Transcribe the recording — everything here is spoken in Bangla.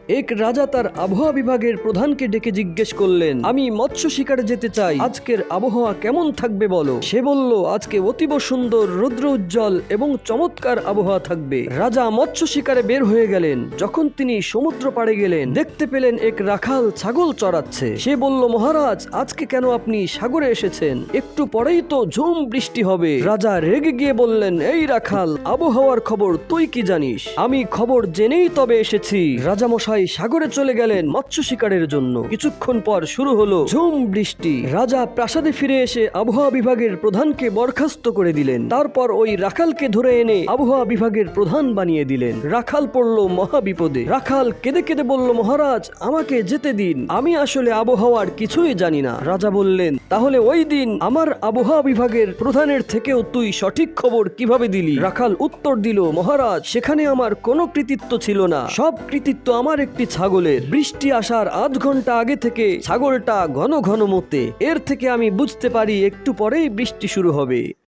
এক রাজা তার আবহাওয়া বিভাগের প্রধানকে ডেকে জিজ্ঞেস করলেন, আমি মৎস্য শিকারে যেতে চাই, আজকের আবহাওয়া কেমন থাকবে বলো। সে বলল, আজকে অতীব সুন্দর, রৌদ্র উজ্জ্বল এবং চমৎকার আবহাওয়া থাকবে। রাজা মৎস্য শিকারে বের হয়ে গেলেন। যখন তিনি সমুদ্র পাড়ে গেলেন, দেখতে পেলেন এক রাখাল ছাগল চড়াচ্ছে। সে বলল, মহারাজ, আজকে কেন আপনি সাগরে এসেছেন? একটু পরেই তো ঝুম বৃষ্টি হবে। রাজা রেগে গিয়ে বললেন, এই রাখাল, আবহাওয়ার খবর তুই কি জানিস? আমি খবর জেনেই তবে এসেছি। রাজামশাই সাগরে চলে গেলেন মৎস্য শিকারের জন্য। কিছুক্ষণ পর শুরু হলো ঝুম বৃষ্টি। রাজা প্রাসাদে ফিরে এসে আবহাওয়া বিভাগের প্রধানকে বরখাস্ত করে দিলেন। তারপর ওই রাখালকে ধরে এনে আবহাওয়া বিভাগের প্রধান বানিয়ে দিলেন। রাখাল পড়ল মহা বিপদে। রাখাল কেঁদে কেঁদে বলল, মহারাজ, আমাকে যেতে দিন, আমি আসলে আবহাওয়ার কিছুই জানি না। রাজা বললেন, তাহলে ওই দিন আমার আবহাওয়া বিভাগের প্রধানের থেকেও তুই সঠিক খবর কিভাবে দিলি? রাখাল উত্তর দিল, মহারাজ, সেখানে আমার কোনো কৃতিত্ব ছিল না, সব কৃতিত্ব আমার একটি ছাগলের। বৃষ্টি আসার আধ ঘন্টা আগে থেকে ছাগলটা ঘন ঘন মোতে। এর থেকে আমি বুঝতে পারি একটু পরেই বৃষ্টি শুরু হবে।